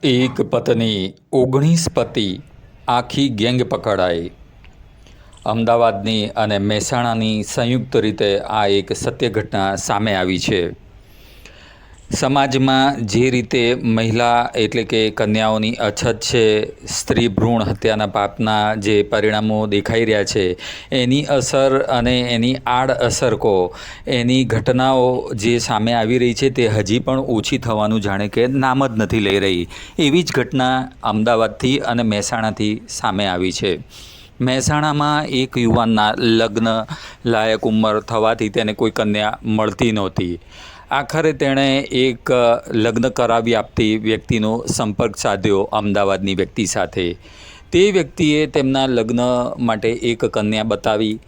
એક પત્ની 19 પતિ આખી ગેંગ પકડાઈ. અમદાવાદની અને મહેસાણાની સંયુક્ત રીતે આ એક સત્ય ઘટના સામે આવી છે. સમાજમાં જે રીતે મહિલા એટલે કે કન્યાઓની અછત છે, સ્ત્રી ભ્રૂણ હત્યાના પાપના જે પરિણામો દેખાઈ રહ્યા છે, એની અસર અને એની આડઅસર એની ઘટનાઓ જે સામે આવી રહી છે તે હજી પણ ઓછી થવાનું જાણે કે નામ જ નથી લઈ રહી. એવી જ ઘટના અમદાવાદથી અને મહેસાણાથી સામે આવી છે. મહેસાણામાં એક યુવાનના લગ્ન લાયક ઉંમર થવાથી તેને કોઈ કન્યા મળતી નહોતી. આખરે તેણે એક લગ્ન કરાવી આપતી વ્યક્તિનો સંપર્ક સાધ્યો અમદાવાદની વ્યક્તિ સાથે. તે વ્યક્તિએ તેમના લગ્ન માટે એક કન્યા બતાવી.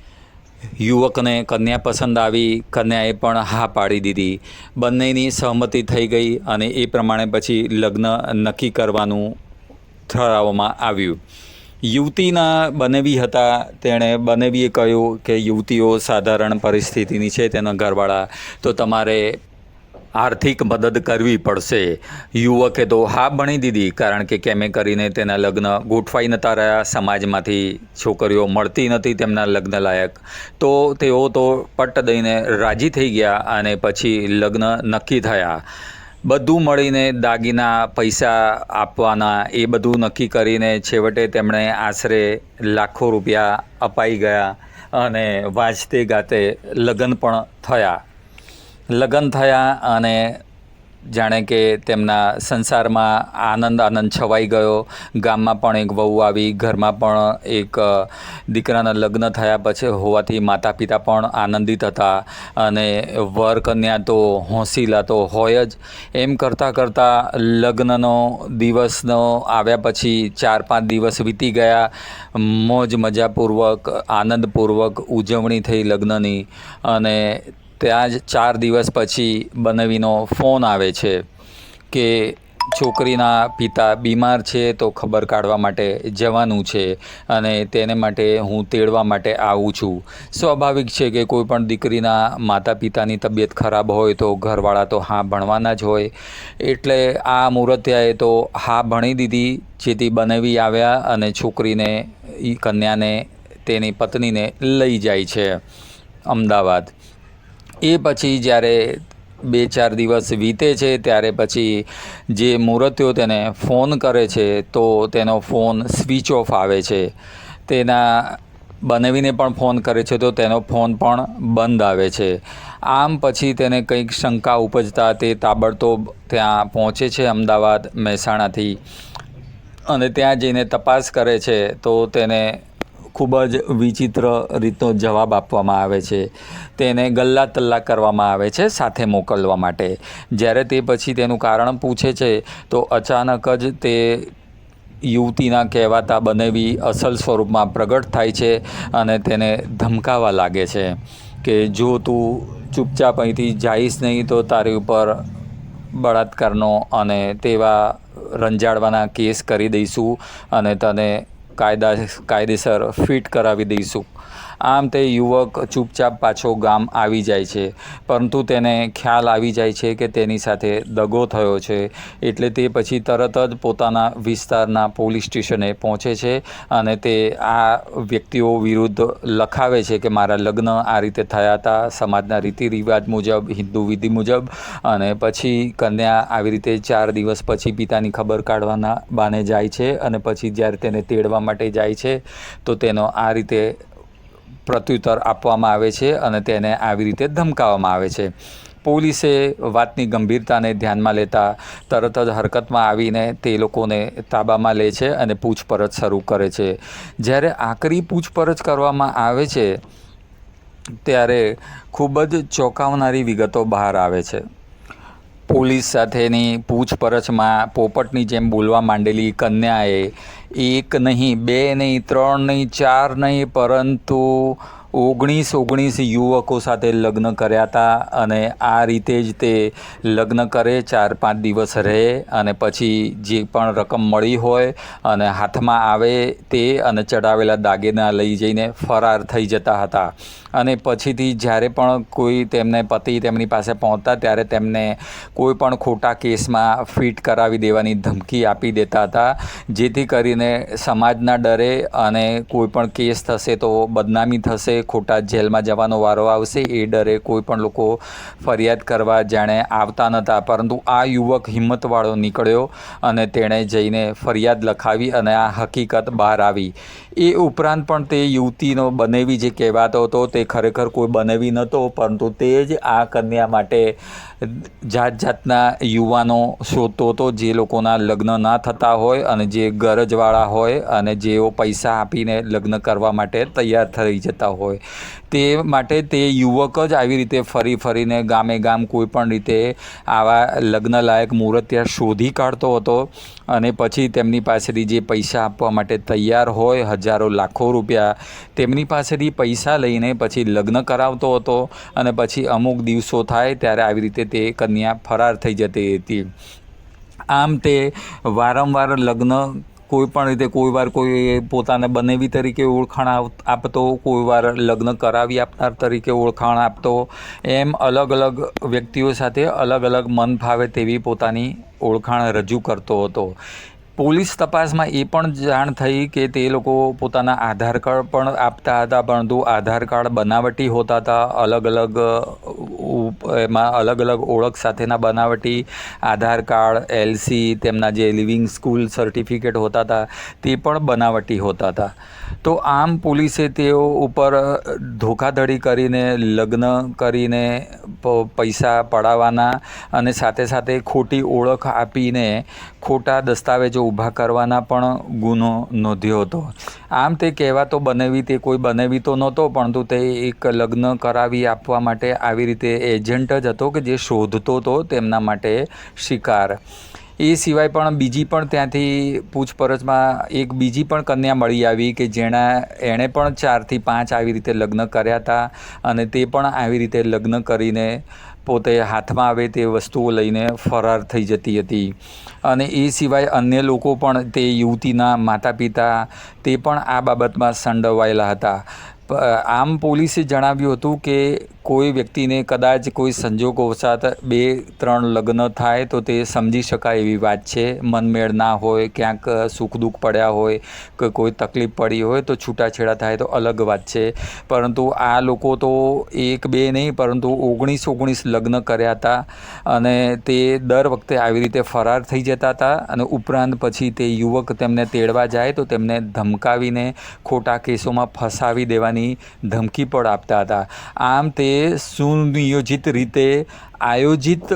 યુવકને કન્યા પસંદ આવી, કન્યાએ પણ હા પાડી દીધી. બંનેની સહમતિ થઈ ગઈ અને એ પ્રમાણે પછી લગ્ન નક્કી કરવાનું ઠરાવવામાં આવ્યું. યુવતીના બનેવી હતા, તેણે બનેવીએ કહ્યું કે યુવતીઓ સાધારણ પરિસ્થિતિની છે, તેના ઘરવાળા, તો તમારે આર્થિક મદદ કરવી પડશે. યુવકે તો હા ભણી દીધી, કારણ કે કેમે કરીને તેના લગ્ન ગોઠવાઈ નહોતા રહ્યા. સમાજમાંથી છોકરીઓ મળતી નથી તેમના લગ્ન લાયક. તો તેઓ તો પટ્ટ દઈને રાજી થઈ ગયા અને પછી લગ્ન નક્કી થયા. બધું મળીને દાગીના પૈસા આપવાના એ બધું નક્કી કરીને છેવટે તેમણે આશરે લાખો રૂપિયા અપાઈ ગયા અને વાજતે ગાતે લગ્ન પણ થયા. લગ્ન થયા અને જાણે કે તેમના સંસારમાં આનંદ છવાઈ ગયો. ગામમાં પણ એક વહુ આવી, ઘરમાં પણ એક દીકરાના લગ્ન થયા પછી હોવાથી માતા પિતા પણ આનંદિત હતા અને વર કન્યા તો હોંશીલા તો હોય જ. એમ કરતાં કરતાં લગ્નનો દિવસનો આવ્યા પછી 4-5 દિવસ વીતી ગયા. મોજ મજાપૂર્વક આનંદપૂર્વક ઉજવણી થઈ લગ્નની અને ત્યાં જ 4 દિવસ પછી બનેવીનો ફોન આવે છે કે છોકરીના પિતા બીમાર છે, તો ખબર કાઢવા માટે જવાનું છે અને તેને માટે હું તેડવા માટે આવું છું. સ્વાભાવિક છે કે કોઈ પણ દીકરીના માતા પિતાની તબિયત ખરાબ હોય તો ઘરવાળા તો હા ભણવાના જ હોય. એટલે આ મૂર્તિયાએ તો હા ભણી દીધી, જેથી બનેવી આવ્યા અને છોકરીને, કન્યાને, તેની પત્નીને લઈ જાય છે અમદાવાદ. એ પછી જ્યારે 2-4 દિવસ વીતે છે ત્યારે પછી જે મૂર્તિઓ તેને ફોન કરે છે તો તેનો ફોન સ્વિચ ઓફ આવે છે. તેના બનેવીને પણ ફોન કરે છે તો તેનો ફોન પણ બંધ આવે છે. આમ પછી તેને કંઈક શંકા ઉપજતા તે તાબડતોબ ત્યાં પહોંચે છે અમદાવાદ મહેસાણાથી અને ત્યાં જઈને તપાસ કરે છે તો તેને ખૂબ જ વિચિત્ર રીતનો જવાબ આપવામાં આવે છે. તેને ગલ્લા તલ્લા કરવામાં આવે છે સાથે મોકલવા માટે. જ્યારે તે પછી તેનું કારણ પૂછે છે તો અચાનક જ તે યુવતીના કહેવાતા બનેવી અસલ સ્વરૂપમાં પ્રગટ થાય છે અને તેને ધમકાવવા લાગે છે કે જો તું ચૂપચાપ અહીંથી જઈશ નહીં તો તારી ઉપર બળાત્કારનો અને તેવા રંજાડવાના કેસ કરી દઈશું અને તને કાયદેસર ફિટ કરાવી દઈશું. આમ તે યુવક ચૂપચાપ પાછો ગામ આવી જાય છે, પરંતુ તેને ખ્યાલ આવી જાય છે કે તેની સાથે દગો થયો છે. એટલે તે પછી તરત જ પોતાના વિસ્તારના પોલીસ સ્ટેશને પહોંચે છે અને તે આ વ્યક્તિઓ વિરુદ્ધ લખાવે છે કે મારા લગ્ન આ રીતે થયા હતા, સમાજના રીતિ રિવાજ મુજબ, હિન્દુ વિધિ મુજબ. અને પછી કન્યા આવી રીતે 4 દિવસ પછી પિતાની ખબર કાઢવાના બાને જાય છે અને પછી જ્યારે તેને તેડવા માટે જાય છે તો તેનો આ રીતે પ્રત્યુત્તર આપવામાં આવે છે અને તેને આવી રીતે ધમકાવવામાં આવે છે. પોલીસે વાતની ગંભીરતાને ધ્યાનમાં લેતા તરત જ હરકતમાં આવીને તે લોકોને તાબામાં લે છે અને પૂછપરછ શરૂ કરે છે. જ્યારે આકરી પૂછપરછ કરવામાં આવે છે ત્યારે ખૂબ જ ચોંકાવનારી વિગતો બહાર આવે છે. પોલીસ સાથેની પૂછપરછમાં પોપટની જેમ બોલવા માંડેલી કન્યાએ 1 નહીં, 2 નહીં, 3 નહીં, 4 નહીં, પરંતુ 19 યુવકો સાથે લગ્ન કર્યા હતા અને આ રીતે જ તે લગ્ન કરે, 4-5 દિવસ રહે અને પછી જે પણ રકમ મળી હોય અને હાથમાં આવે તે અને ચડાવેલા દાગીના લઈ જઈને ફરાર થઈ જતા હતા. અને પછીથી જ્યારે પણ કોઈ તેમને પતિ તેમની પાસે પહોંચતા ત્યારે તેમને કોઈ પણ ખોટા કેસમાં ફિટ કરાવી દેવાની ધમકી આપી દેતા હતા, જેથી કરીને સમાજના ડરે અને કોઈ પણ કેસ થશે તો બદનામી થશે, ખોટા જેલમાં જવાનો વારો આવશે એ ડરે કોઈ પણ લોકો ફરિયાદ કરવા જાણે આવતા નહોતા. પરંતુ આ યુવક હિંમતવાળો નીકળ્યો અને તેણે જઈને ફરિયાદ લખાવી અને આ હકીકત બહાર આવી. એ ઉપરાંત પણ તે યુવતીનો બનેવી જે કહેવાતો હતો તે ખરેખર કોઈ બનેવી નહોતો, પરંતુ તે જ આ કન્યા માટે જાતના યુવાનો શોધતો હતો જે લોકોના લગ્ન ના થતા હોય અને જે ગરજવાળા હોય અને જેઓ પૈસા આપીને લગ્ન કરવા માટે તૈયાર થઈ જતા હોય. તે માટે તે યુવક જ આવી રીતે ફરીને ગામે ગામ કોઈ પણ રીતે આવા લગ્નલાયક મૂર્તિયા શોધી કાઢતો હતો અને પછી તેમની પાસેથી જે પૈસા આપવા માટે તૈયાર હોય, હજારો લાખો રૂપિયા, તેમની પાસેથી પૈસા લઈને પછી લગ્ન કરાવતો હતો અને પછી અમુક દિવસો થાય ત્યારે આવી રીતે તે કન્યા ફરાર થઈ જતી હતી. આમ તે વારંવાર લગ્ન કોઈ પણ રીતે, કોઈ વાર કોઈ પોતાને બનેવી તરીકે ઓળખાણ આપતો, કોઈ વાર લગ્ન કરાવી આપનાર તરીકે ઓળખાણ આપતો, એમ અલગ અલગ વ્યક્તિઓ સાથે અલગ અલગ મન ફાવે તેવી પોતાની ઓળખાણ રજૂ કરતો હતો. પોલીસ તપાસમાં એ પણ જાણ થઈ કે તે લોકો પોતાના આધાર કાર્ડ પણ આપતા હતા, પરંતુ આધાર કાર્ડ બનાવટી હોતા હતા. એમાં અલગ અલગ ઓળખ સાથેના બનાવટી આધાર કાર્ડ, LC, તેમના જે લિવિંગ સ્કૂલ સર્ટિફિકેટ હોતા હતા તે પણ બનાવટી હોતા હતા. તો આમ પોલીસે તેઓ ઉપર ધોખાધડી કરીને, લગ્ન કરીને પૈસા પડાવવાના અને સાથે સાથે ખોટી ઓળખ આપીને ખોટા દસ્તાવેજો ઊભા કરવાના પણ ગુનો નોંધ્યો હતો. આમ તે કહેવાતો બનેવી તે કોઈ બનેવી તો નહોતો, પરંતુ તે એક લગ્ન કરાવી આપવા માટે આવી રીતે એજન્ટ જ હતો કે જે શોધતો હતો તેમના માટે શિકાર. એ સિવાય પણ બીજી પણ ત્યાંથી પૂછપરછમાં એક બીજી પણ કન્યા મળી આવી કે એણે પણ 4 થી 5 આવી રીતે લગ્ન કર્યા હતા અને તે પણ આવી રીતે લગ્ન કરીને પોતે હાથમાં આવે તે વસ્તુઓ લઈને ફરાર થઈ જતી હતી. અને એ સિવાય અન્ય લોકો પણ, તે યુવતીના માતા પિતા, તે પણ આ બાબતમાં સંડોવાયેલા હતા. આમ પોલીસે જણાવ્યું હતું કે કોઈ વ્યક્તિને કદાચ કોઈ સંજોગોવશાત 2-3 લગ્ન થાય તો તે સમજી શકાય એવી વાત છે. મનમેળ ના હોય, ક્યાંક સુખ દુઃખ પડ્યા હોય કે કોઈ તકલીફ પડી હોય તો છૂટાછેડા થાય તો અલગ વાત છે. પરંતુ આ લોકો તો 1-2 નહીં પરંતુ 19 લગ્ન કર્યા હતા અને તે દર વખતે આવી રીતે ફરાર થઈ જતા હતા. અને ઉપરાંત પછી તે યુવક તેમને તેડવા જાય તો તેમને ધમકાવીને ખોટા કેસોમાં ફસાવી દેવાની ધમકી પણ આપતા હતા. આમ તે સુનિયોજિત રીતે આયોજિત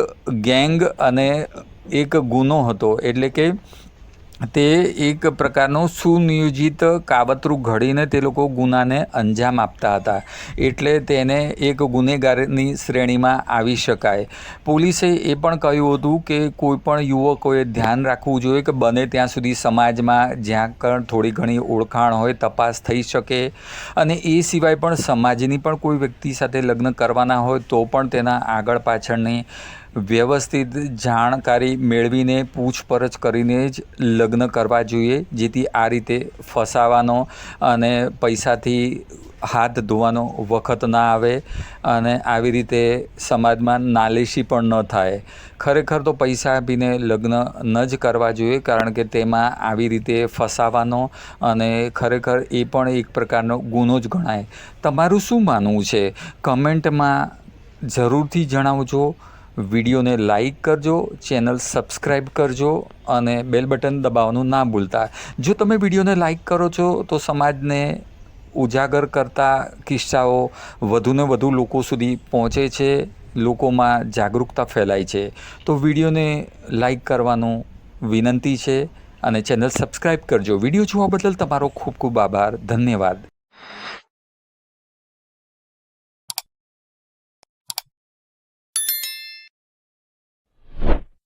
ગેંગ અને એક ગુનો હતો. એટલે કે તે એક પ્રકારનું સુનિયોજિત કાવતરું ઘડીને તે લોકો ગુનાને અંજામ આપતા હતા. એટલે તેને એક ગુનેગારની શ્રેણીમાં આવી શકાય. પોલીસે એ પણ કહ્યું હતું કે કોઈ પણ યુવકોએ ધ્યાન રાખવું જોઈએ કે બને ત્યાં સુધી સમાજમાં જ્યાં પણ થોડી ઘણી ઓળખાણ હોય તપાસ થઈ શકે. અને એ સિવાય પણ સમાજની પણ કોઈ વ્યક્તિ સાથે લગ્ન કરવાના હોય તો પણ તેના આગળ પાછળની વ્યવસ્થિત જાણકારી મેળવીને પૂછપરછ કરીને જ લગ્ન કરવા જોઈએ, જેથી આ રીતે ફસાવાનો અને પૈસાથી હાથ ધોવાનો વખત ના આવે અને આવી રીતે સમાજમાં નાલેશી પણ ન થાય. ખરેખર તો પૈસા આપીને લગ્ન ન જ કરવા જોઈએ, કારણ કે તેમાં આવી રીતે ફસાવાનો અને ખરેખર એ પણ એક પ્રકારનો ગુનો જ ગણાય. તમારું શું માનવું છે? કમેન્ટમાં જરૂરથી જણાવજો. વિડીયોને લાઈક કરજો, ચેનલ સબસ્ક્રાઈબ કરજો અને બેલ બટન દબાવવાનું ના ભૂલતા. જો તમે વિડીયોને લાઈક કરો છો તો સમાજને ઉજાગર કરતા કિસ્સાઓ વધુને વધુ લોકો સુધી પહોંચે છે, લોકોમાં જાગૃતતા ફેલાય છે. તો વિડીયોને લાઈક કરવાનું વિનંતી છે અને ચેનલ સબસ્ક્રાઈબ કરજો. વિડીયો જોવા બદલ તમારો ખૂબ ખૂબ આભાર. ધન્યવાદ.